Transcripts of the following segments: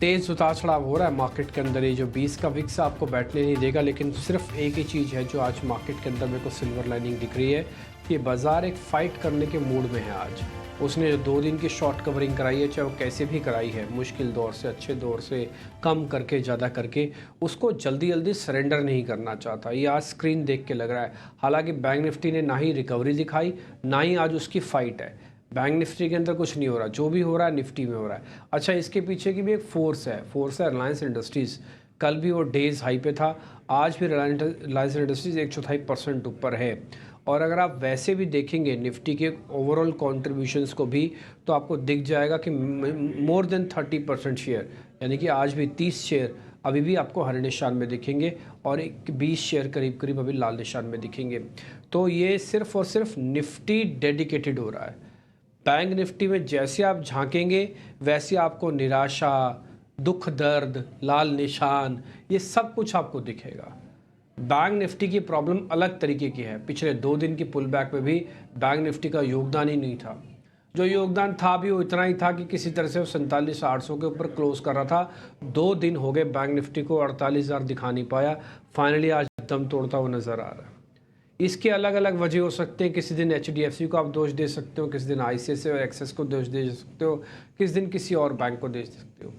तेज़ उतार चढ़ाव हो रहा है मार्केट के अंदर। ये जो 20 का विक्स आपको बैठने नहीं देगा, लेकिन सिर्फ एक ही चीज़ है जो आज मार्केट के अंदर मेरे को सिल्वर लाइनिंग दिख रही है कि बाज़ार एक फ़ाइट करने के मूड में है आज। उसने जो 2 दिन की शॉर्ट कवरिंग कराई है, चाहे वो कैसे भी कराई है, मुश्किल दौर से, अच्छे दौर से, कम करके, ज़्यादा करके, उसको जल्दी जल्दी सरेंडर नहीं करना चाहता। ये आज स्क्रीन देख के लग रहा है। हालांकि बैंक निफ्टी ने ना ही रिकवरी दिखाई, ना ही आज उसकी फ़ाइट है। बैंक निफ्टी के अंदर कुछ नहीं हो रहा, जो भी हो रहा है निफ्टी में हो रहा है। अच्छा, इसके पीछे की भी एक फोर्स है रिलायंस इंडस्ट्रीज़। कल भी वो डेज़ हाई पे था, आज भी रिलायंस इंडस्ट्रीज़ 1/4% ऊपर है। और अगर आप वैसे भी देखेंगे निफ्टी के ओवरऑल कॉन्ट्रीब्यूशंस को भी, तो आपको दिख जाएगा कि मोर देन 30% शेयर, यानी कि आज भी 30 शेयर अभी भी आपको हरे निशान में दिखेंगे और एक 20 शेयर करीब करीब अभी लाल निशान में दिखेंगे। तो ये सिर्फ और सिर्फ निफ्टी डेडिकेटेड हो रहा है। बैंक निफ्टी में जैसे आप झांकेंगे वैसे आपको निराशा, दुख, दर्द, लाल निशान, ये सब कुछ आपको दिखेगा। बैंक निफ्टी की प्रॉब्लम अलग तरीके की है। पिछले 2 दिन की पुल बैक में भी बैंक निफ्टी का योगदान ही नहीं था। जो योगदान था भी वो इतना ही था कि किसी तरह से वो 47,800 के ऊपर क्लोज कर रहा था। 2 दिन हो गए बैंक निफ्टी को 48,000 दिखा नहीं पाया। फाइनली आज दम तोड़ता हुआ नज़र आ रहा है। इसके अलग अलग वजह हो सकते हैं। किसी दिन HDFC को आप दोष दे सकते हो, किसी दिन ICICI और एक्सिस को दोष दे सकते हो, किसी दिन किसी और बैंक को दे सकते हो।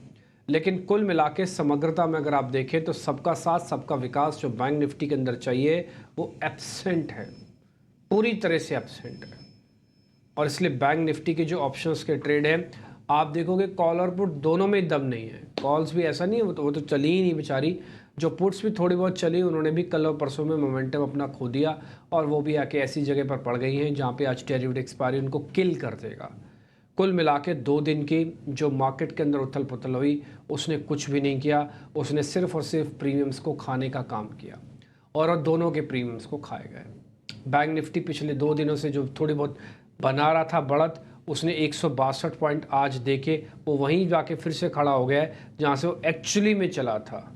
लेकिन कुल मिला के समग्रता में अगर आप देखें तो सबका साथ सबका विकास जो बैंक निफ्टी के अंदर चाहिए वो एब्सेंट है, पूरी तरह से एब्सेंट है। और इसलिए बैंक निफ्टी के जो ऑप्शंस के ट्रेड हैं, आप देखोगे कॉल और पुट दोनों में दम नहीं है। कॉल्स भी ऐसा नहीं है, वो तो चली ही नहीं बेचारी। जो पुट्स भी थोड़ी बहुत चली, उन्होंने भी कल और परसों में मोमेंटम अपना खो दिया, और वो भी आके ऐसी जगह पर पड़ गई हैं जहाँ पे आज डेरिवेटिव एक्सपायरी उनको किल कर देगा। कुल मिला के 2 दिन की जो मार्केट के अंदर उथल पुथल हुई, उसने कुछ भी नहीं किया। उसने सिर्फ और सिर्फ प्रीमियम्स को खाने का काम किया, और दोनों के प्रीमियम्स को खाए गए। बैंक निफ्टी पिछले 2 दिनों से जो थोड़ी बहुत बना रहा था बढ़त, उसने 162 पॉइंट आज देके वो वहीं जाके फिर से खड़ा हो गया है जहाँ से वो एक्चुअली में चला था।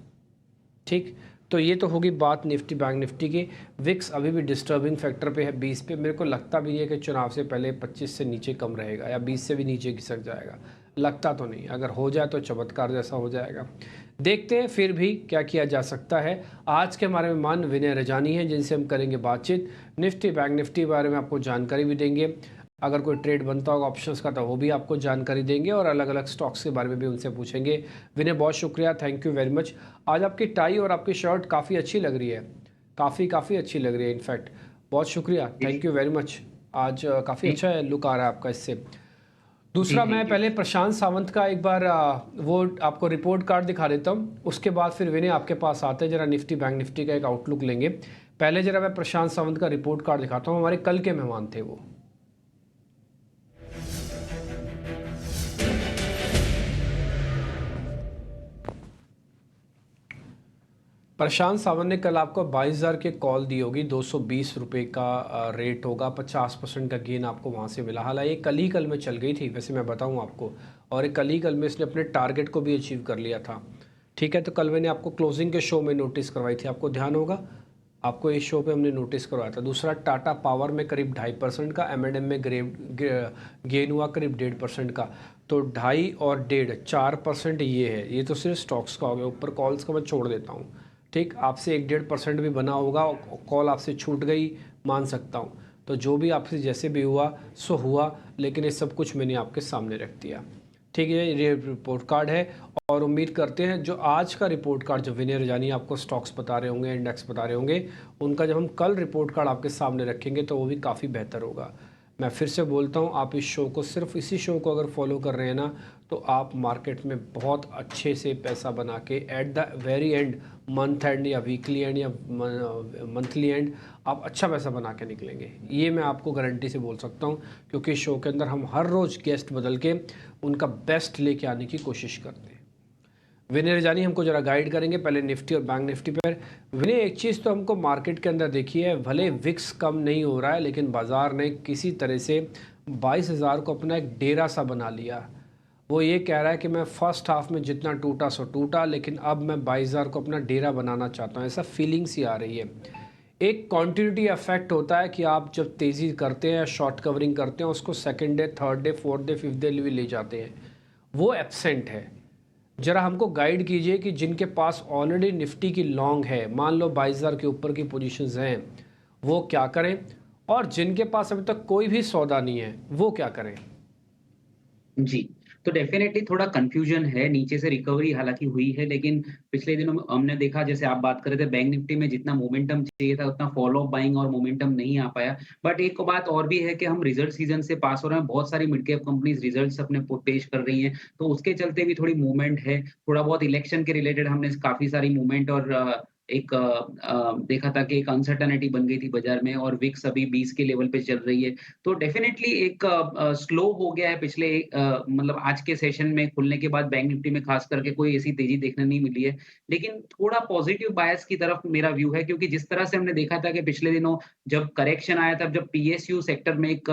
ठीक, तो ये तो होगी बात निफ्टी बैंक निफ्टी की। विक्स अभी भी डिस्टर्बिंग फैक्टर पे है 20 पे। मेरे को लगता भी है कि चुनाव से पहले 25 से नीचे कम रहेगा या 20 से भी नीचे खिसक जाएगा। लगता तो नहीं, अगर हो जाए तो चमत्कार जैसा हो जाएगा। देखते हैं फिर भी क्या किया जा सकता है। आज के हमारे मेहमान विनय रजानी हैं, जिनसे हम करेंगे बातचीत। निफ्टी बैंक निफ्टी के बारे में आपको जानकारी भी देंगे। अगर कोई ट्रेड बनता होगा ऑप्शंस का तो वो भी आपको जानकारी देंगे, और अलग अलग स्टॉक्स के बारे में भी उनसे पूछेंगे। विनय, बहुत शुक्रिया, थैंक यू वेरी मच। आज आपकी टाई और आपकी शर्ट काफ़ी अच्छी लग रही है, काफ़ी अच्छी लग रही है इनफैक्ट। बहुत शुक्रिया, थैंक यू वेरी मच। आज काफ़ी अच्छा लुक आ रहा है आपका इससे। दूसरा, मैं पहले प्रशांत सावंत का एक बार वो आपको रिपोर्ट कार्ड दिखा देता हूँ, उसके बाद फिर विनय आपके पास आते हैं, जरा निफ्टी बैंक निफ्टी का एक आउटलुक लेंगे। पहले जरा मैं प्रशांत सावंत का रिपोर्ट कार्ड दिखाता हूँ, हमारे कल के मेहमान थे वो। प्रशांत सावंत ने कल आपको 22,000 के कॉल दी होगी, 220 रुपये का रेट होगा, 50% का गेन आपको वहाँ से मिला। हालांकि ये कल में चल गई थी वैसे मैं बताऊँ आपको, और एक कल में इसने अपने टारगेट को भी अचीव कर लिया था। ठीक है, तो कल मैंने आपको क्लोजिंग के शो में नोटिस करवाई थी, आपको ध्यान होगा, आपको इस शो पे हमने नोटिस करवाया था। दूसरा, टाटा पावर में करीब 2.5% का, M&M में गेन हुआ करीब 1.5% का। तो 2.5 और 1.5 4% ये है। ये तो सिर्फ स्टॉक्स का हो गया, ऊपर कॉल्स का मैं छोड़ देता हूँ। ठीक, आपसे 1-1.5% भी बना होगा, कॉल आपसे छूट गई, मान सकता हूँ। तो जो भी आपसे जैसे भी हुआ सो हुआ, लेकिन ये सब कुछ मैंने आपके सामने रख दिया। ठीक है, ये रिपोर्ट कार्ड है, और उम्मीद करते हैं जो आज का रिपोर्ट कार्ड जो विनय रजानी आपको स्टॉक्स बता रहे होंगे, इंडेक्स बता रहे होंगे, उनका जब हम कल रिपोर्ट कार्ड आपके सामने रखेंगे तो वो भी काफ़ी बेहतर होगा। मैं फिर से बोलता हूँ, आप इस शो को, सिर्फ इसी शो को अगर फॉलो कर रहे हैं ना, तो आप मार्केट में बहुत अच्छे से पैसा बना के at the very and, month and या वीकली एंड या मंथली एंड, आप अच्छा पैसा बना के निकलेंगे। ये मैं आपको गारंटी से बोल सकता हूँ, क्योंकि इस शो के अंदर हम हर रोज़ गेस्ट बदल के उनका बेस्ट लेके आने की कोशिश करते हैं। विनय रजानी हमको ज़रा गाइड करेंगे पहले निफ्टी और बैंक निफ्टी पर। विनय, एक चीज़ तो हमको मार्केट के अंदर देखी है, भले विक्स कम नहीं हो रहा है, लेकिन बाज़ार ने किसी तरह से 22,000 को अपना एक डेरा सा बना लिया। वो ये कह रहा है कि मैं फर्स्ट हाफ में जितना टूटा सो टूटा, लेकिन अब मैं 22,000 को अपना डेरा बनाना चाहता हूँ, ऐसा फीलिंग सी आ रही है। एक कॉन्टिन्यूटी इफेक्ट होता है कि आप जब तेज़ी करते हैं, शॉर्ट कवरिंग करते हैं, उसको second day, third day, fourth day, fifth day भी ले जाते हैं, वो एब्सेंट है। ज़रा हमको गाइड कीजिए कि जिनके पास ऑलरेडी निफ्टी की लॉन्ग है, मान लो 22,000 के ऊपर की पोजीशंस हैं, वो क्या करें, और जिनके पास अभी तक कोई भी सौदा नहीं है वो क्या करें? जी, तो डेफ़िनेटली थोड़ा कन्फ्यूज़न है, नीचे से रिकवरी हालाँकि हुई है, लेकिन पिछले दिनों में हमने देखा जैसे आप बात कर रहे थे बैंक निफ्टी में जितना मोमेंटम चाहिए था, उतना फॉलो ऑफ बाइंग और मोमेंटम नहीं आ पाया। बट एक बात और भी है कि हम रिज़ल्ट सीज़न से पास हो रहे हैं, बहुत सारी मिड कैप कंपनीज़ रिज़ल्ट्स अपने पेश कर रही हैं, तो उसके चलते भी थोड़ी मूवमेंट है। थोड़ा बहुत इलेक्शन के रिलेटेड हमने काफ़ी सारी मूवमेंट और एक देखा था कि एक अनसर्टेनिटी बन गई थी बाज़ार में और विक्स अभी 20 के लेवल पे चल रही है। तो डेफ़िनेटली एक स्लो हो गया है पिछले मतलब आज के सेशन में खुलने के बाद बैंक निफ्टी में ख़ास करके कोई ऐसी तेज़ी देखने नहीं मिली है। लेकिन थोड़ा पॉज़िटिव बायस की तरफ मेरा व्यू है क्योंकि जिस तरह से हमने देखा था कि पिछले दिनों जब करेक्शन आया था, जब पीएसयू सेक्टर में एक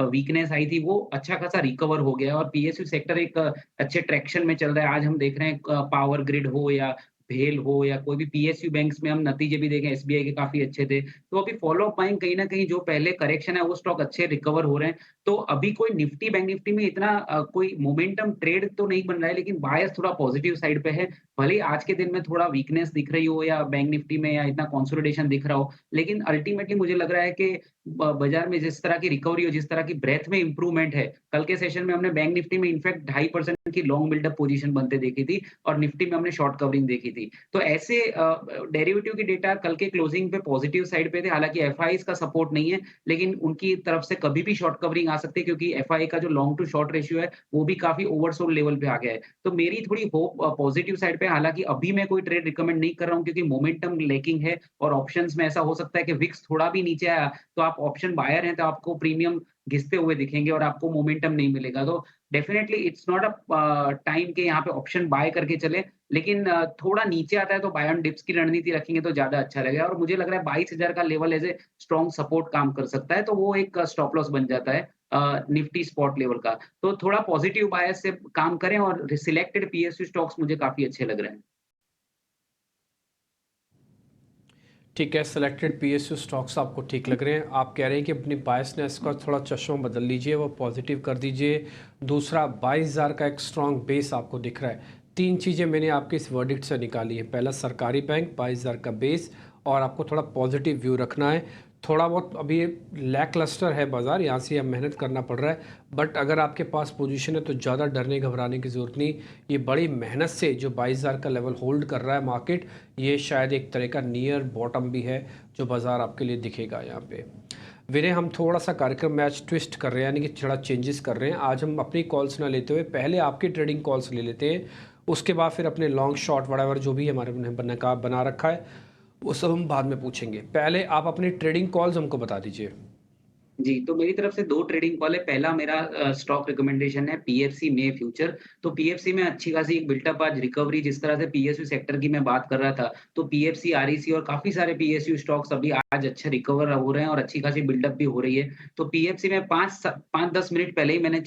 वीकनेस आई थी, वो अच्छा खासा रिकवर हो गया और पीएसयू सेक्टर एक अच्छे ट्रैक्शन में चल रहा है। आज हम देख रहे हैं पावर ग्रिड हो या भेल हो या कोई भी पीएसयू बैंक्स में हम नतीजे भी देखें एसबीआई के काफ़ी अच्छे थे। तो अभी फॉलो अप बाइंग कहीं न कहीं जो पहले करेक्शन है वो स्टॉक अच्छे रिकवर हो रहे हैं। तो अभी कोई निफ्टी बैंक निफ्टी में इतना कोई मोमेंटम ट्रेड तो नहीं बन रहा है लेकिन बायस थोड़ा पॉजिटिव साइड पे है। भले ही आज के दिन में थोड़ा वीकनेस दिख रही हो या बैंक निफ्टी में या इतना कंसोलिडेशन दिख रहा हो, लेकिन अल्टीमेटली मुझे लग रहा है कि बाजार में जिस तरह की रिकवरी हो, जिस तरह की ब्रेथ में इम्प्रूवमेंट है, कल के सेशन में हमने बैंक निफ्टी में इनफैक्ट 2.5% की लॉन्ग बिल्डअप पोजीशन बनते देखी थी और निफ्टी में हमने शॉर्ट कवरिंग देखी थी। तो ऐसे डेरिवेटिव की डेटा कल के क्लोजिंग पे पॉजिटिव साइड पे थे, हालाँकि एफआईआईज़ का सपोर्ट नहीं है, लेकिन उनकी तरफ से कभी भी शॉर्ट कवरिंग आ सकती है क्योंकि एफआईआई का जो लॉन्ग टू शॉर्ट रेशियो है, वो भी काफ़ी ओवरसोल्ड लेवल पे आ गया है। तो मेरी थोड़ी होप पॉजिटिव साइड पे है, हालाँकि अभी मैं कोई ट्रेड रिकमेंड नहीं कर रहा हूँ क्योंकि मोमेंटम लैकिंग है और ऑप्शंस में ऐसा हो सकता है कि विक्स थोड़ा भी नीचे आया, तो आप ऑप्शन बायर हैं, तो आपको प्रीमियम घिसते हुए दिखेंगे और आपको मोमेंटम नहीं मिलेगा। तो डेफिनिटली इट्स नॉट टाइम के यहाँ पे ऑप्शन बाय करके चलें, लेकिन थोड़ा नीचे आता है तो बाय ऑन डिप्स की रणनीति रखेंगे तो ज़्यादा अच्छा लगेगा और मुझे लग रहा है 22,000 का level as a strong support काम कर सकता है, तो वो एक स्टॉप लॉस बन जाता है निफ्टी स्पॉट लेवल का। तो थोड़ा पॉजिटिव बायस से काम करें और सिलेक्टेड पीएसयू स्टॉक्स मुझे काफ़ी अच्छे लग रहे हैं। ठीक है, सेलेक्टेड पीएसयू स्टॉक्स आपको ठीक लग रहे हैं। आप कह रहे हैं कि अपनी बायसनेस का थोड़ा चश्मा बदल लीजिए, वो पॉजिटिव कर दीजिए। दूसरा, 22,000 का एक स्ट्रॉन्ग बेस आपको दिख रहा है। तीन चीज़ें मैंने आपके इस वर्डिक्ट से निकाली है। पहला, सरकारी बैंक, 22,000 का बेस, और आपको थोड़ा पॉजिटिव व्यू रखना है। थोड़ा बहुत अभी लैक लस्टर है बाज़ार, यहाँ से अब मेहनत करना पड़ रहा है, बट अगर आपके पास पोजीशन है तो ज़्यादा डरने घबराने की ज़रूरत नहीं। ये बड़ी मेहनत से जो 22,000 का लेवल होल्ड कर रहा है मार्केट, ये शायद एक तरह का नियर बॉटम भी है जो बाज़ार आपके लिए दिखेगा यहाँ पे। विनय, हम थोड़ा सा कार्यक्रम मैच ट्विस्ट कर रहे हैं, यानी कि थोड़ा चेंजेस कर रहे हैं। आज हम अपनी कॉल्स ना लेते हुए पहले आपकी ट्रेडिंग कॉल्स ले लेते हैं, उसके बाद फिर अपने लॉन्ग शॉर्ट वड़ावर जो भी हमारे बना रखा है वो सब हम बाद में पूछेंगे। पहले आप अपनी ट्रेडिंग कॉल्स हमको बता दीजिए। जी, तो मेरी तरफ से 2 ट्रेडिंग कॉल है। पहला मेरा स्टॉक रिकमेंडेशन है पीएफसी मे फ्यूचर। तो पीएफसी में अच्छी खासी एक बिल्टअप आज रिकवरी जिस तरह से पीएसयू सेक्टर की मैं बात कर रहा था, तो पीएफसी, आरईसी और काफ़ी सारे पीएसयू स्टॉक्स अभी आज अच्छे रिकवर हो रहे हैं और अच्छी खासी बिल्डअप भी हो रही है। तो पीएफसी में 5-10 मिनट पहले ही मैंने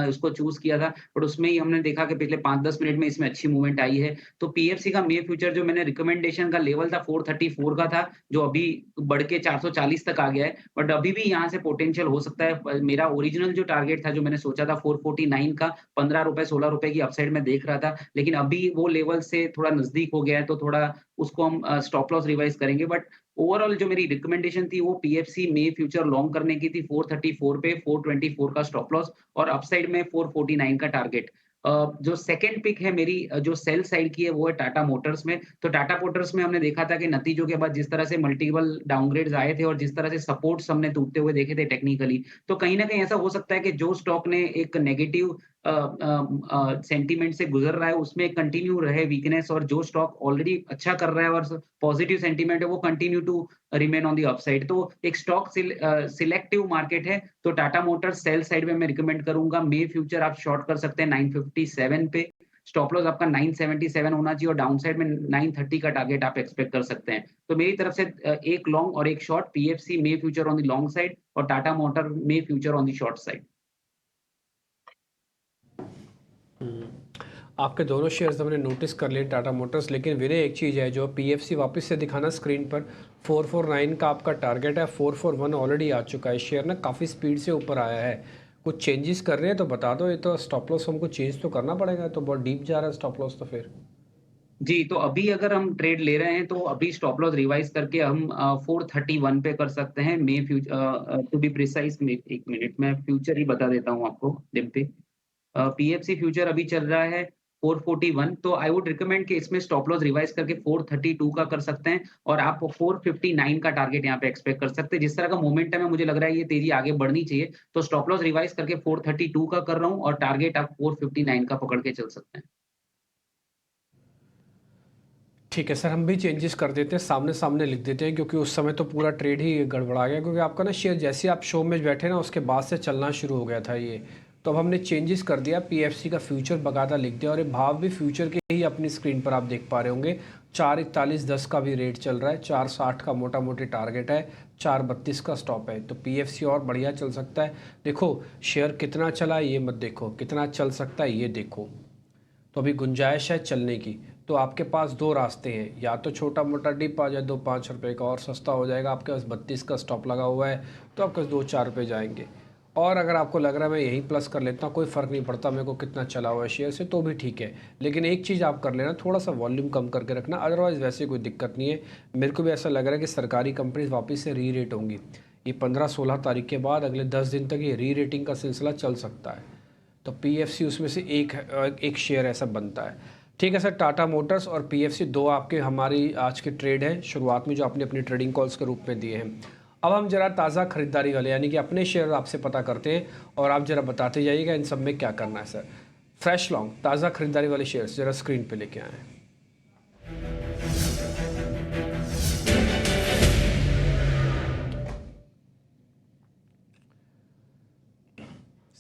उसको चूज़ किया था, बट उसमें ही हमने देखा कि पिछले 5-10 मिनट में इसमें अच्छी मूवमेंट आई है। तो पीएफसी का मे फ्यूचर जो मैंने रिकमेंडेशन का लेवल था 434 का था, जो अभी बढ़ के 440 तक आ गया है। बट अभी भी यहाँ से पोटेंशियल हो सकता है। मेरा ओरिजिनल जो टारगेट था, जो मैंने सोचा था 449 का, ₹15 ₹16 की अपसाइड में देख रहा था। लेकिन अभी वो लेवल से थोड़ा नज़दीक हो गया है, तो थोड़ा उसको हम स्टॉप लॉस रिवाइज़ करेंगे। बट ओवरऑल जो मेरी रिकमेंडेशन थी, वो पीएफसी मे फ्यूचर लॉन्ग करने की थी 434 पे, 424 का स्टॉप लॉस और अपसाइड में 449 का टारगेट। जो सेकंड पिक है मेरी जो सेल साइड की है, वो है टाटा मोटर्स में। तो टाटा मोटर्स में हमने देखा था कि नतीजों के बाद जिस तरह से मल्टीपल डाउनग्रेड्स आए थे और जिस तरह से सपोर्ट्स हमने टूटते हुए देखे थे टेक्निकली, तो कहीं न कहीं ऐसा हो सकता है कि जो स्टॉक ने एक नेगेटिव सेंटीमेंट से गुज़र रहा है, उसमें कंटिन्यू रहे वीकनेस और जो स्टॉक ऑलरेडी अच्छा कर रहा है और पॉजिटिव सेंटीमेंट है, वो continue to remain on the upside. तो एक स्टॉक सिलेक्टिव मार्केट है, तो टाटा मोटर्स सेल साइड में मैं रिकमेंड करूँगा। मे फ्यूचर आप शॉर्ट कर सकते हैं 957 पे। स्टॉप लॉस आपका 977 होना चाहिए और डाउन साइड में 930 का टारगेट आप एक्सपेक्ट कर सकते हैं। तो मेरी तरफ से एक लॉन्ग और एक शॉर्ट, पीएफसी मे future on the long side और टाटा मोटर मे future on the short side. आपके दोनों शेयर्स हमने नोटिस कर लिए, टाटा मोटर्स, लेकिन विनय एक चीज़ है जो पीएफसी वापस से दिखाना स्क्रीन पर। 449 का आपका टारगेट है, 441 ऑलरेडी आ चुका है। शेयर ना काफ़ी स्पीड से ऊपर आया है, कुछ चेंजेस कर रहे हैं तो बता दो, ये तो स्टॉप लॉस हमको चेंज तो करना पड़ेगा, तो बहुत डीप जा रहा है स्टॉप लॉस तो फिर। जी, तो अभी अगर हम ट्रेड ले रहे हैं तो अभी स्टॉप लॉस रिवाइज़ करके हम 431 पे कर सकते हैं। टू बी प्रिसाइज़ 1 मिनट मैं फ्यूचर ही बता देता हूँ आपको निफ्टी। पीएफसी फ्यूचर अभी चल रहा है 441, तो आई वुड रिकमेंड कि इसमें स्टॉप लॉस रिवाइज़ करके 432 का कर सकते हैं और आप 459 का टारगेट यहाँ पे एक्सपेक्ट कर सकते हैं। जिस तरह का मोमेंटम है मुझे लग रहा है ये तेज़ी आगे बढ़नी चाहिए, तो स्टॉप लॉस रिवाइज़ करके 432 का कर रहा हूँ और टारगेट आप 459 का पकड़ के चल सकते हैं। ठीक है सर, हम भी चेंजेस कर देते हैं, सामने सामने लिख देते हैं, क्योंकि उस समय तो पूरा ट्रेड ही गड़बड़ा गया, क्योंकि आपका ना शेयर जैसे आप शो में बैठे ना उसके बाद से चलना शुरू हो गया था ये। तो अब हमने चेंजेस कर दिया, पीएफसी का फ्यूचर बकायदा लिख दिया, और ये भाव भी फ्यूचर के ही अपनी स्क्रीन पर आप देख पा रहे होंगे। 441.10 का भी रेट चल रहा है, 460 का मोटा मोटी टारगेट है, 432 का स्टॉप है। तो पीएफसी और बढ़िया चल सकता है। देखो शेयर कितना चला है ये मत देखो, कितना चल सकता है ये देखो। तो अभी गुंजाइश है चलने की। तो आपके पास दो रास्ते हैं, या तो छोटा मोटा डिप आ जाए 2-5 रुपए का और सस्ता हो जाएगा, आपके पास 32 का स्टॉप लगा हुआ है तो आपके पास 2-4 रुपये जाएंगे। और अगर आपको लग रहा है मैं यहीं प्लस कर लेता हूँ, कोई फ़र्क नहीं पड़ता मेरे को कितना चला हुआ है शेयर से, तो भी ठीक है। लेकिन एक चीज़ आप कर लेना, थोड़ा सा वॉल्यूम कम करके रखना, अदरवाइज़ वैसे कोई दिक्कत नहीं है। मेरे को भी ऐसा लग रहा है कि सरकारी कंपनीज वापस से री रेट होंगी। ये 15-16 तारीख के बाद अगले 10 दिन तक ये री रेटिंग का सिलसिला चल सकता है। तो पीएफसी उसमें से एक शेयर ऐसा बनता है। ठीक है सर, टाटा मोटर्स और पीएफसी दो आपके हमारी आज के ट्रेड हैं शुरुआत में, जो आपने अपनी ट्रेडिंग कॉल्स के रूप में दिए हैं। अब हम जरा ताज़ा खरीदारी वाले यानी कि अपने शेयर आपसे पता करते हैं, और आप जरा बताते जाइएगा इन सब में क्या करना है सर। फ्रेश लॉन्ग ताज़ा खरीदारी वाले शेयर्स जरा स्क्रीन पे लेके आए।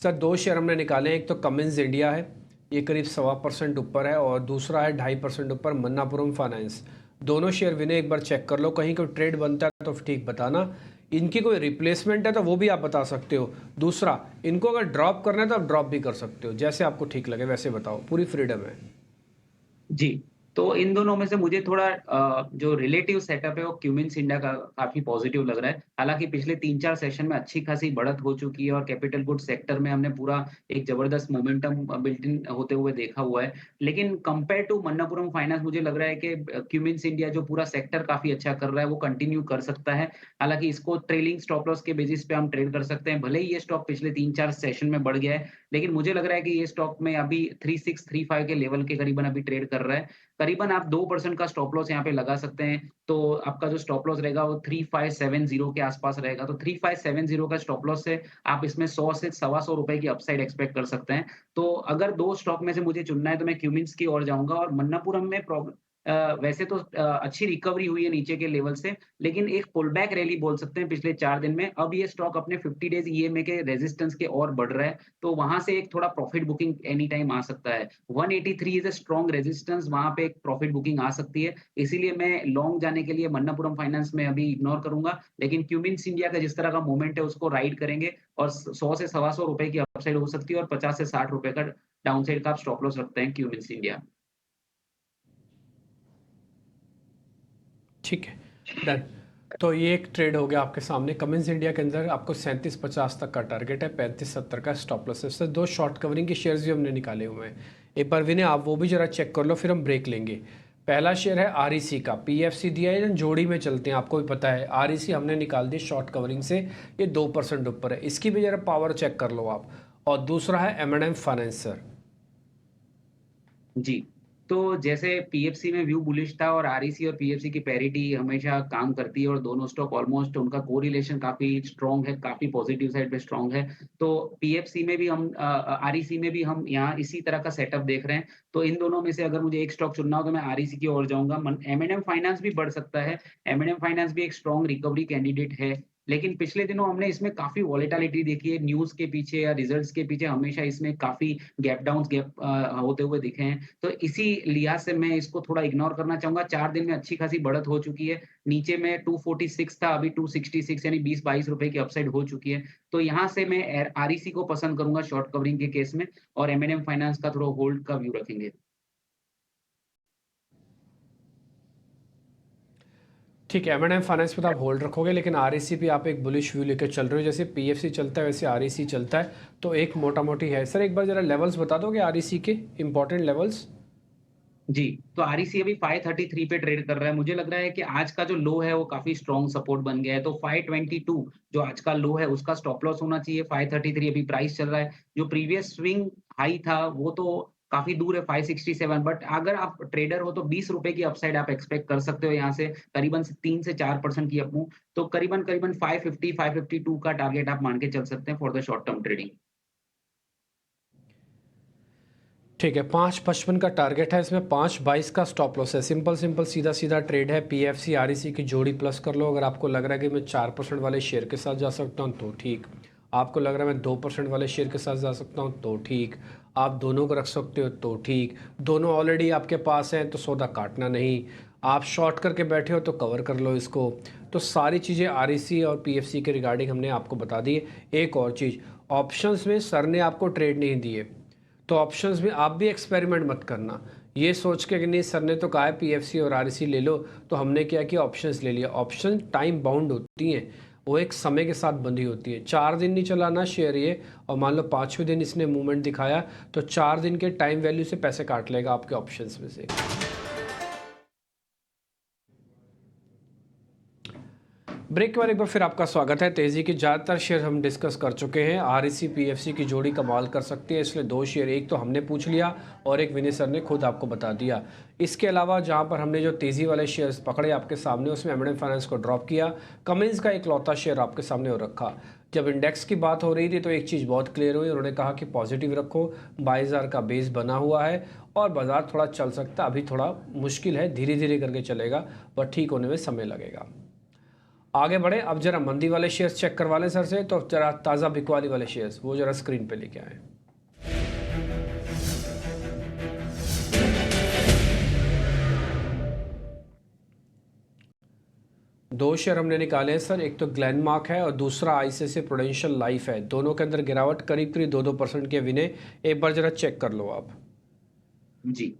सर दो शेयर हमने निकाले हैं, एक तो कमिंस इंडिया है, ये करीब 1.25% ऊपर है, और दूसरा है 2.5% ऊपर मन्नापुरम फाइनेंस। दोनों शेयर विनय एक बार चेक कर लो, कहीं कोई ट्रेड बनता है तो ठीक बताना। इनकी कोई रिप्लेसमेंट है तो वो भी आप बता सकते हो। दूसरा, इनको अगर ड्रॉप करना है तो आप ड्रॉप भी कर सकते हो, जैसे आपको ठीक लगे वैसे बताओ, पूरी फ्रीडम है। जी, तो इन दोनों में से मुझे थोड़ा जो रिलेटिव सेटअप है वो क्यूमिंस इंडिया का काफ़ी पॉज़िटिव लग रहा है। हालाँकि पिछले 3-4 सेशन में अच्छी खासी बढ़त हो चुकी है और कैपिटल गुड्स सेक्टर में हमने पूरा एक ज़बरदस्त मोमेंटम बिल्ट इन होते हुए देखा हुआ है। लेकिन कंपेयर टू मन्नापुरम फाइनेंस मुझे लग रहा है कि क्यूमिंस इंडिया जो पूरा सेक्टर काफ़ी अच्छा कर रहा है वो कंटिन्यू कर सकता है। हालाँकि इसको ट्रेलिंग स्टॉप लॉस के बेसिस पे हम ट्रेड कर सकते हैं। भले ही ये स्टॉक पिछले 3-4 सेशन में बढ़ गया है, लेकिन मुझे लग रहा है कि ये स्टॉक में अभी 3635 के लेवल के करीबन अभी ट्रेड कर रहा है। करीबन आप 2% का स्टॉप लॉस यहाँ पे लगा सकते हैं, तो आपका जो स्टॉप लॉस रहेगा वो 3570 के आस-पास रहेगा। तो 3570 का स्टॉप लॉस से आप इसमें 100 से सवा सौ रुपए की अपसाइड एक्सपेक्ट कर सकते हैं। तो अगर 2 स्टॉक में से मुझे चुनना है तो मैं क्यूमिंस की ओर जाऊँगा और मन्नापुरम में वैसे तो अच्छी रिकवरी हुई है नीचे के लेवल से, लेकिन एक पुल बैक रैली बोल सकते हैं पिछले 4 दिन में। अब ये स्टॉक अपने 50 डेज़ ईएमए के रेजिस्टेंस के और बढ़ रहा है, तो वहाँ से एक थोड़ा प्रॉफिट बुकिंग एनी टाइम आ सकता है। 183 इज़ अ स्ट्रॉन्ग रेजिस्टेंस, वहाँ पे एक प्रॉफिट बुकिंग आ सकती है। इसीलिए मैं लॉन्ग जाने के लिए मन्नापुरम फाइनेंस में अभी इग्नोर करूँगा, लेकिन क्यूमिंस इंडिया का जिस तरह का मूवमेंट है उसको राइड करेंगे और 100 से सवा सौ रुपए की अपसाइड हो सकती है और 50 से 60 रुपए का डाउनसाइड का आप स्टॉप लॉस रखते हैं क्यूमिंस इंडिया। ठीक है, डन। तो ये एक ट्रेड हो गया आपके सामने। कमिंस इंडिया के अंदर आपको 3750 तक का टारगेट है, 3570 का स्टॉप लॉस है। सर दो शॉर्ट कवरिंग के शेयर्स भी हमने निकाले हुए हैं, एक बार विनय आप वो भी जरा चेक कर लो, फिर हम ब्रेक लेंगे। पहला शेयर है आरईसी का, पीएफसी दिया है, जोड़ी में चलते हैं, आपको भी पता है आरईसी हमने निकाल दी शॉर्ट कवरिंग से, ये 2% ऊपर है, इसकी भी जरा पावर चेक कर लो आप। और दूसरा है एम फाइनेंस सर। जी, तो जैसे पीएफसी में व्यू बुलिश था और आरईसी और पीएफसी की पैरिटी हमेशा काम करती है और दोनों स्टॉक ऑलमोस्ट उनका कोरिलेशन काफ़ी स्ट्रॉन्ग है, काफ़ी पॉजिटिव साइड पे स्ट्रॉन्ग है। तो पीएफसी में भी हम आरईसी में भी हम यहाँ इसी तरह का सेटअप देख रहे हैं। तो इन दोनों में से अगर मुझे एक स्टॉक चुनना हो तो मैं आरईसी की ओर जाऊँगा। एम&एम फाइनेंस भी बढ़ सकता है। एम&एम फाइनेंस भी एक स्ट्रॉन्ग रिकवरी कैंडिडेट है। लेकिन पिछले दिनों हमने इसमें काफ़ी वॉलेटिलिटी देखी है, न्यूज़ के पीछे या रिजल्ट्स के पीछे हमेशा इसमें काफ़ी गैप होते हुए दिखे हैं। तो इसी लिहाज से मैं इसको थोड़ा इग्नोर करना चाहूँगा। 4 दिन में अच्छी खासी बढ़त हो चुकी है। नीचे में 246 था, अभी 266 यानी 20-22 रुपए की अपसाइड हो चुकी है। तो यहाँ से मैं आरईसी को पसंद करूँगा शॉर्ट कवरिंग के केस में और एम&एम फाइनेंस का थोड़ा होल्ड का व्यू रखेंगे। ठीक है, M&M फाइनेंस पे तो आप होल्ड रखोगे, लेकिन REC पे आप एक बुलिश व्यू लेकर चल रहे हो। जैसे PFC चलता है वैसे REC चलता है, तो एक मोटा मोटी है। सर एक बार जरा लेवल्स बता दोगे REC के इंपॉर्टेंट लेवल्स? जी, तो आरईसी अभी 533 पे ट्रेड कर रहा है। मुझे लग रहा है कि आज का जो लो है वो काफ़ी स्ट्रॉन्ग सपोर्ट बन गया है। तो 522 जो आज का लो है उसका स्टॉप लॉस होना चाहिए। 533 अभी प्राइस चल रहा है। जो प्रीवियस स्विंग हाई था वो तो काफ़ी दूर है 567, बट अगर आप ट्रेडर हो तो ₹20 की अपसाइड आप एक्सपेक्ट कर सकते हो यहाँ से करीबन से 3 से 4% की अप मूव। तो करीबन-करीबन 550 552 का टारगेट आप मान के चल सकते हैं for the short term trading. ठीक है, 5.55 का टारगेट है, इसमें 5.22 का स्टॉप लॉस है। सिंपल सिंपल सीधा सीधा ट्रेड है। PFC REC की जोड़ी प्लस कर लो। अगर आपको लग रहा है कि मैं 4% वाले शेयर के साथ जा सकता हूँ तो ठीक, आपको लग रहा है मैं 2% वाले शेयर के साथ जा सकता हूँ तो ठीक, आप दोनों को रख सकते हो तो ठीक, दोनों ऑलरेडी आपके पास हैं तो सौदा काटना नहीं, आप शॉर्ट करके बैठे हो तो कवर कर लो इसको। तो सारी चीज़ें REC और PFC के रिगार्डिंग हमने आपको बता दी है। एक और चीज़, ऑप्शंस में सर ने आपको ट्रेड नहीं दिए, तो ऑप्शंस में आप भी एक्सपेरिमेंट मत करना। ये सोच के कि नहीं सर ने तो कहा है PFC और REC ले लो, तो हमने क्या किया, ऑप्शंस ले लिया। ऑप्शन टाइम बाउंड होती हैं, वो एक समय के साथ बंधी होती है। 4 दिन नहीं चलाना शेयर ये, और मान लो 5वें दिन इसने मूवमेंट दिखाया तो 4 दिन के टाइम वैल्यू से पैसे काट लेगा आपके ऑप्शंस में से। ब्रेक के बाद एक बार फिर आपका स्वागत है। तेज़ी के ज़्यादातर शेयर हम डिस्कस कर चुके हैं। REC PFC की जोड़ी कमाल कर सकती है, इसलिए 2 शेयर, एक तो हमने पूछ लिया और एक विनय सर ने खुद आपको बता दिया। इसके अलावा जहां पर हमने जो तेज़ी वाले शेयर्स पकड़े आपके सामने, उसमें M&M फाइनेंस को ड्रॉप किया, कमिंस का एक लौता शेयर आपके सामने हो रखा। जब इंडेक्स की बात हो रही थी तो एक चीज़ बहुत क्लियर हुई, उन्होंने कहा कि पॉजिटिव रखो, 22,000 का बेस बना हुआ है और बाज़ार थोड़ा चल सकता है। अभी थोड़ा मुश्किल है, धीरे धीरे करके चलेगा, पर ठीक होने में समय लगेगा। आगे बढ़े, अब जरा मंदी वाले शेयर्स चेक करवा लें सर से। तो जरा ताज़ा बिकवाली वाले शेयर्स वो जरा स्क्रीन पे लेके आए। 2 शेयर हमने निकाले हैं सर, एक तो ग्लेनमार्क है और दूसरा ICICI प्रूडेंशियल लाइफ है। दोनों के अंदर गिरावट करीब करीब 2-2% के विनय, एक बार जरा चेक कर लो आप। जी,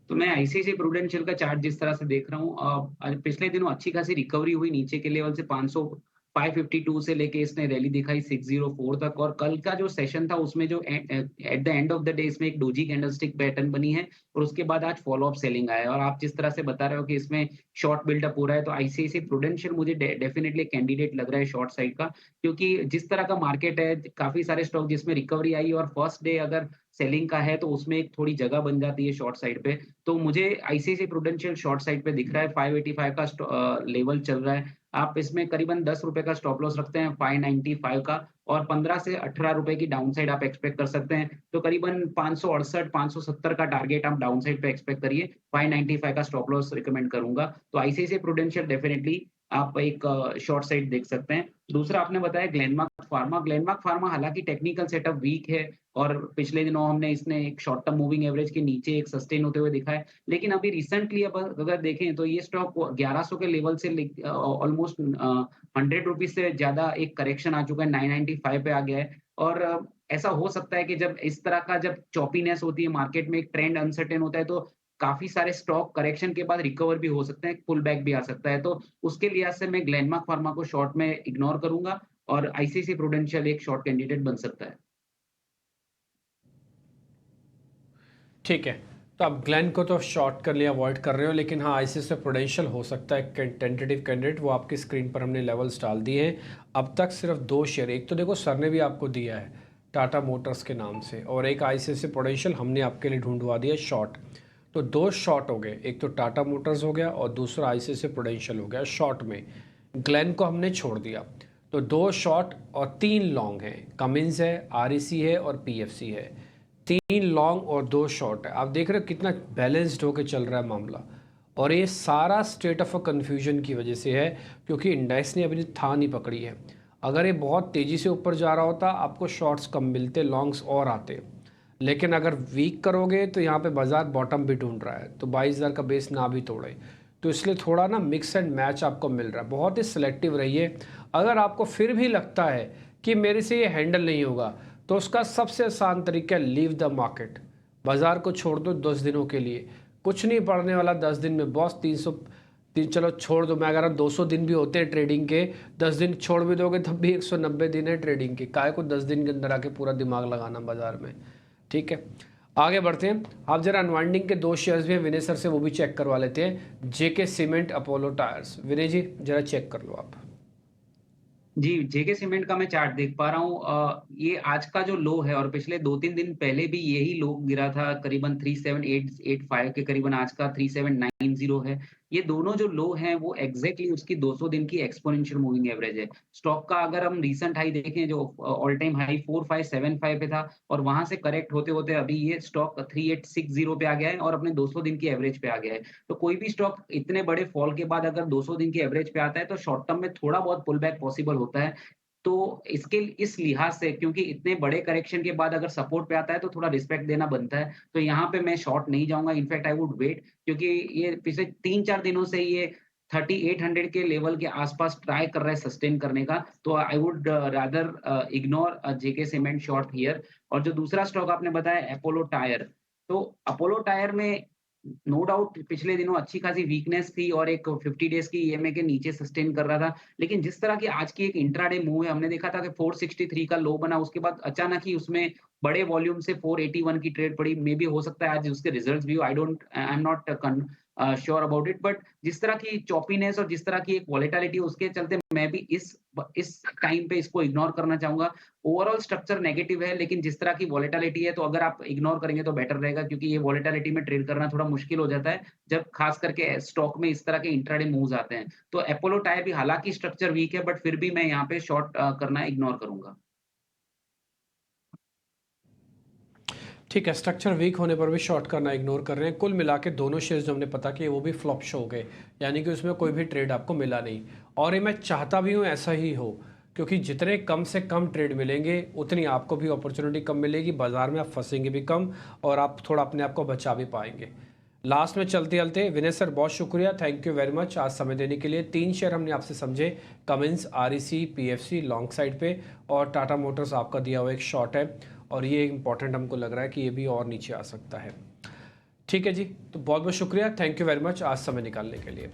तो मैं आईसीआईसीआई प्रूडेंशियल का चार्ट जिस तरह से देख रहा हूँ, आज पिछले दिनों अच्छी खासी रिकवरी हुई नीचे के लेवल से 552 से लेके इसने रैली दिखाई 604 तक, और कल का जो सेशन था उसमें जो at the end of the day इसमें एक डोजी कैंडलस्टिक पैटर्न बनी है और उसके बाद आज फॉलो अप सेलिंग आया है। और आप जिस तरह से बता रहे हो कि इसमें शॉर्ट बिल्डअप हो रहा है, तो आईसीआईसीआई प्रूडेंशियल मुझे डेफिनेटली कैंडिडेट लग रहा है शॉर्ट साइड का, क्योंकि जिस तरह का मार्केट है, काफी सारे स्टॉक जिसमें रिकवरी आई और फर्स्ट डे अगर सेलिंग का है तो उसमें एक थोड़ी जगह बन जाती है शॉर्ट साइड पे। तो मुझे आईसीआईसीआई प्रूडेंशियल शॉर्ट साइड पे दिख रहा है, 585 का लेवल चल रहा है। आप इसमें करीबन ₹10 का स्टॉप लॉस रखते हैं 595 का, और 15 से ₹18 की डाउन साइड आप एक्सपेक्ट कर सकते हैं। तो करीबन 568 570 का टारगेट आप डाउन साइड पे एक्सपेक्ट करिए। 595 का स्टॉप लॉस रिकमेंड करूँगा। तो आईसीआईसीआई प्रूडेंशियल डेफिनिटली आप एक शॉर्ट साइड देख सकते हैं। दूसरा आपने बताया ग्लेनमार्क फार्मा। ग्लेनमार्क फार्मा हालाँकि टेक्निकल सेटअप वीक है और पिछले दिनों हमने इसने एक शॉर्ट टर्म मूविंग एवरेज के नीचे एक सस्टेन होते हुए दिखा है। लेकिन अभी रिसेंटली अब अगर देखें तो ये स्टॉक 1100 के लेवल से ऑलमोस्ट ₹100 से ज़्यादा एक करेक्शन आ चुका है, 995 पे आ गया है। और ऐसा हो सकता है कि जब इस तरह का जब चॉपीनेस होती है मार्केट में, एक ट्रेंड अनसर्टेन होता है, तो काफ़ी सारे स्टॉक करेक्शन के बाद रिकवर भी हो सकते हैं, पुल बैक भी आ सकता है। तो उसके लिहाज से मैं ग्लेनमार्क फार्मा को शॉर्ट में इग्नोर करूँगा और आईसीआईसीआई प्रूडेंशियल एक शॉर्ट कैंडिडेट बन सकता है। ठीक है, तो आप ग्लेन को तो शॉर्ट कर लिया, अवॉइड कर रहे हो, लेकिन हाँ ICICI प्रूडेंशियल हो सकता है टेंटेटिव कैंडिडेट। वो आपकी स्क्रीन पर हमने लेवल्स डाल दिए हैं। अब तक सिर्फ 2 शेयर, एक तो देखो सर ने भी आपको दिया है टाटा मोटर्स के नाम से, और एक ICICI प्रूडेंशियल हमने आपके लिए ढूंढवा दिया शॉर्ट। तो 2 शॉर्ट हो गए, एक तो टाटा मोटर्स हो गया और दूसरा ICICI प्रूडेंशियल हो गया शॉर्ट में। ग्लेन को हमने छोड़ दिया, तो 2 शॉर्ट और 3 लॉन्ग हैं। कमिंस है, REC है और PFC है। 3 लॉन्ग और 2 शॉर्ट है। आप देख रहे हो कितना बैलेंस्ड होकर चल रहा है मामला, और ये सारा स्टेट ऑफ अ कन्फ्यूजन की वजह से है, क्योंकि इंडेक्स ने अभी था नहीं पकड़ी है। अगर ये बहुत तेज़ी से ऊपर जा रहा होता आपको शॉर्ट्स कम मिलते, लॉन्ग्स और आते, लेकिन अगर वीक करोगे तो यहाँ पे बाजार बॉटम भी ढूंढ रहा है, तो 22,000 का बेस ना भी तोड़े, तो इसलिए थोड़ा ना मिक्स एंड मैच आपको मिल रहा है। बहुत ही सिलेक्टिव रहिए। अगर आपको फिर भी लगता है कि मेरे से ये हैंडल नहीं होगा, तो उसका सबसे आसान तरीका है लीव द मार्केट। बाजार को छोड़ दो 10 दिनों के लिए, कुछ नहीं पड़ने वाला 10 दिन में बॉस। दिन चलो छोड़ दो, मैं अगर हम 200 दिन भी होते हैं ट्रेडिंग के, 10 दिन छोड़ भी दोगे तब भी 190 दिन है ट्रेडिंग के, काहे को 10 दिन के अंदर आके पूरा दिमाग लगाना बाजार में। ठीक है, आगे बढ़ते हैं। आप जरा अनवाइंडिंग के 2 शेयर्स भी हैं विनय सर से, वो भी चेक करवा लेते हैं। जेके सीमेंट, अपोलो टायर्स। विनय जी जरा चेक कर लो आप। जी, जेके सीमेंट का मैं चार्ट देख पा रहा हूँ। ये आज का जो लो है और पिछले 2-3 दिन पहले भी यही लो गिरा था करीबन 37885 के करीबन, आज का 3790 है। ये दोनों जो लो हैं वो एग्ज़ैक्टली उसकी 200 दिन की एक्स्पोनेंशियल मूविंग एवरेज है। स्टॉक का अगर हम रीसेंट हाई देखें जो ऑल टाइम हाई 4575 पे था और वहाँ से करेक्ट होते-होते अभी ये स्टॉक 3860 पे आ गया है और अपने 200 दिन की एवरेज पे आ गया है। तो कोई भी स्टॉक इतने बड़े फॉल के बाद अगर 200 दिन की एवरेज पे आता है तो शॉर्ट टर्म में थोड़ा बहुत पुल बैक पॉसिबल होता है। तो इसके इस लिहाज से क्योंकि इतने बड़े करेक्शन के बाद अगर सपोर्ट पे आता है तो थोड़ा रिस्पेक्ट देना बनता है। तो यहाँ पे मैं शॉर्ट नहीं जाऊँगा, इनफैक्ट आई वुड वेट, क्योंकि ये पिछले 3-4 दिनों से ये 3800 के लेवल के आस-पास ट्राई कर रहा है सस्टेन करने का। तो I would rather ignore JK cement short here. और जो दूसरा स्टॉक आपने बताया अपोलो टायर, तो अपोलो टायर में नो डाउट पिछले दिनों अच्छी खासी वीकनेस थी और एक 50 डेज़ की ईएमए के नीचे सस्टेन कर रहा था। लेकिन जिस तरह की आज की एक इंट्राडे मूव है, हमने देखा था कि 463 का लो बना, उसके बाद अचानक ही उसमें बड़े वॉल्यूम से 481 की ट्रेड पड़ी। मे बी हो सकता है आज उसके रिजल्ट्स भी हो, I am not sure about it, but जिस तरह की चॉपीनेस और जिस तरह की एक वॉलेटिलिटी, उसके चलते मैं भी इस टाइम पे इसको इग्नोर करना चाहूँगा। ओवरऑल स्ट्रक्चर नेगेटिव है, लेकिन जिस तरह की वॉलेटिलिटी है, तो अगर आप इग्नोर करेंगे तो बेटर रहेगा, क्योंकि ये वॉलेटिलिटी में ट्रेड करना थोड़ा मुश्किल हो जाता है, जब खास करके स्टॉक में इस तरह के इंट्राडे मूव्स आते हैं। तो अपोलो टायर भी हालाँकि स्ट्रक्चर वीक है, बट फिर भी मैं यहाँ पे शॉर्ट करना इग्नोर करूँगा। ठीक है, स्ट्रक्चर वीक होने पर भी शॉर्ट करना इग्नोर कर रहे हैं। कुल मिला के दोनों शेयर्स जो हमने पता किए वो भी फ्लॉप शो हो गए, यानी कि उसमें कोई भी ट्रेड आपको मिला नहीं। और ये मैं चाहता भी हूँ ऐसा ही हो, क्योंकि जितने कम से कम ट्रेड मिलेंगे उतनी आपको भी अपॉर्चुनिटी कम मिलेगी, बाजार में आप फंसेंगे भी कम और आप थोड़ा अपने आप को बचा भी पाएंगे। लास्ट में चलते चलते विनय सर बहुत शुक्रिया, थैंक यू वेरी मच आज समय देने के लिए। 3 शेयर हमने आपसे समझे, Cummins, REC, PFC long side पे, और टाटा मोटर्स आपका दिया हुआ एक शॉर्ट है, और ये इंपॉर्टेंट हमको लग रहा है कि ये भी और नीचे आ सकता है। ठीक है जी, तो बहुत बहुत शुक्रिया, थैंक यू वेरी मच आज समय निकालने के लिए।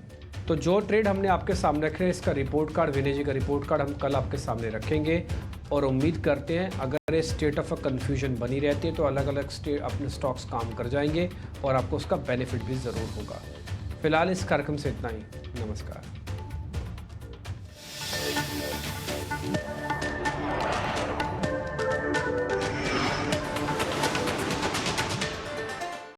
तो जो ट्रेड हमने आपके सामने रखे, इसका रिपोर्ट कार्ड, विनय जी का रिपोर्ट कार्ड हम कल आपके सामने रखेंगे, और उम्मीद करते हैं अगर ये स्टेट ऑफ अ कन्फ्यूजन बनी रहती है तो अलग अलग स्टेट अपने स्टॉक्स काम कर जाएंगे और आपको उसका बेनिफिट भी ज़रूर होगा। फिलहाल इस कार्यक्रम से इतना ही, नमस्कार।